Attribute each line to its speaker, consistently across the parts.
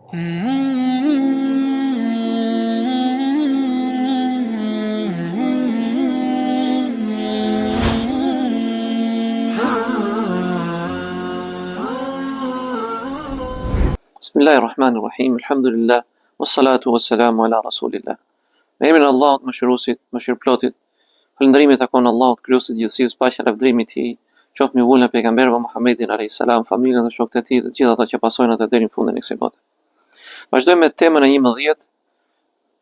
Speaker 1: Bismillahirrahmanirrahim, alhamdulillah, wassalatu wassalamu ala rasulillah. Me emrin e Allahut, mëshiruesit, mëshirëplotit, falënderimet takon Allahut, krijuesit të gjithësisë, paqja dhe lavdërimi i tij, qoftë mbi vullën e pejgamberit Muhammedin alayhis salam, familjen dhe shokët e tij dhe të gjithë ata që pasojnë atë deri në fundin e kësaj bote. Vazhdojmë me temën e 11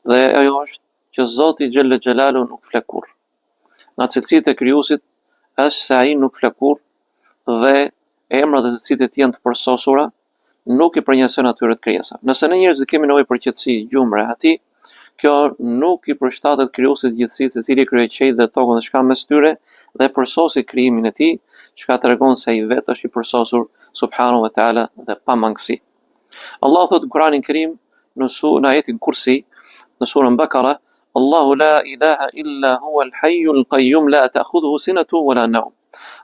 Speaker 1: dhe ajo është që Zoti xhella xhelalu nuk flet kurrë. Nga cilësitë e krijuesit është se ai nuk flet kurrë dhe emrat dhe cilësitë e tij janë të përsosura, nuk i përnjëson atyre të krijesa. Nëse ne njerëzit kemi nevojë për qetësi, gjumë, rehati, kjo nuk i përshtatet krijuesit të gjithësisë, i cili krijoi qiellin dhe tokën dhe çka mes tyre dhe përsosi krijimin e tij, çka tregon se ai vetë është i përsosur subhanahu wa taala dhe pa mangësi. Allah thot në Kur'anin Kerim në ajetin Kursi, në surën Bakara, Allahu la ilaha illa huwa al-hayyul qayyum la ta'khudhuhu sinatun wala nawm.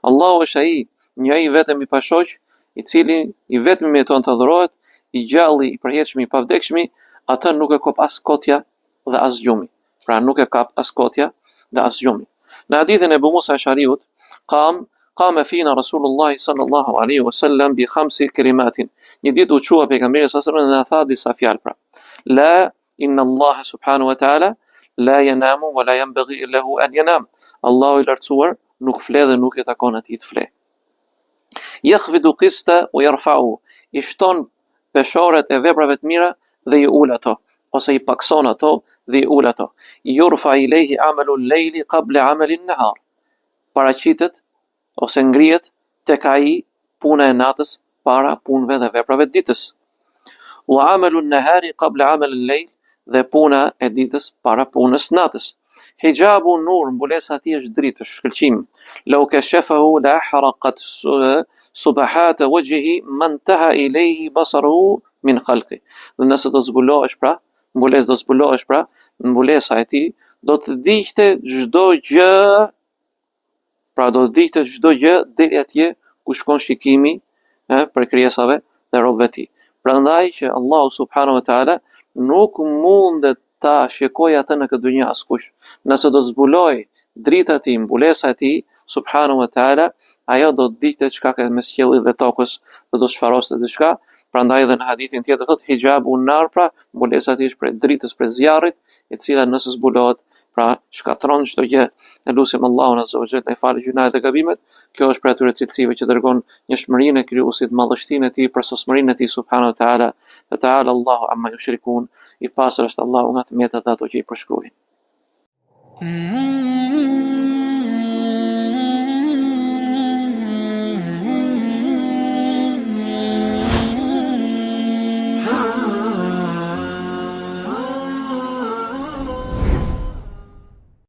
Speaker 1: Allahu është ai, njëri vetëm i pashoq, i cili i vetmi meriton të adhurohet, i gjalli, i përjetshëm, i pavdekshëm, atë nuk e kap as kotja dhe as gjumi. Pra nuk e kap as kotja dhe as gjumi. Në hadithin e Abu Musa Ash'ariut, qama fina Rasulullah sallallahu alaihi wasallam bi khamsi kalimatin. Një ditë u çua pejgamberi sallallahu alaihi wasallam dhe tha disa fjalë pra. La inna Allah subhanahu wa ta'ala la yanamu wa la yanbaghi lahu an yanam. Allahu i lartësuar nuk fle dhe nuk e takon atij të fle. Yakhfidu qista wa yarfa'u, i shton peshoret e veprave të mira dhe i ul ato, ose i pakson ato dhe i ul ato. Yurfa ilayhi amalu al-layli qabla amali an-nahar, paraqitet ose ngrihet tek ai puna e natës para punëve dhe veprave të ditës. Wa amalu an-nahari qabla amali al-layl, dhe puna e ditës para punës natës. Hijabu nur, mbulesa e tij është dritë, shkëlqim. Law kashafahu la haraqat subahat wajhihi man taha ilayhi basaruhu min khalqi. Dhe nëse do zbulohesh pra, mbulesa e tij do të diqte çdo gjë, pra do të diqte çdo gjë deri atje ku shkon shikimi për krijesave dhe robëve të tij. Prandaj që Allahu subhanahu wa taala nuk mundet ta shikoj atë në këtë dunjë askush. Nëse do të zbuloj drita e tij, mbulesa e tij, subhanahu wa taala, ajo do të dikte çka ka mes qiellit dhe tokës, do të shfaroste diçka. Prandaj edhe në hadithin tjetër thotë hijabu nar, pra mbulesa e tij është prej dritës, prej zjarrit, e cila nëse zbulohet, pra shkatron çdo gjë. Ne lutim Allahun azza wa jalla të falë gjunat dhe gabimet. Kjo është për atyre cilësive që dërgon njohshmërinë e krijuesit, madhështinë e tij, përsosmërinë e tij subhanahu wa taala. Ta'ala Allahu amma yushrikun, i pasur është Allahu nga të mjetat ato që i përshkruajnë.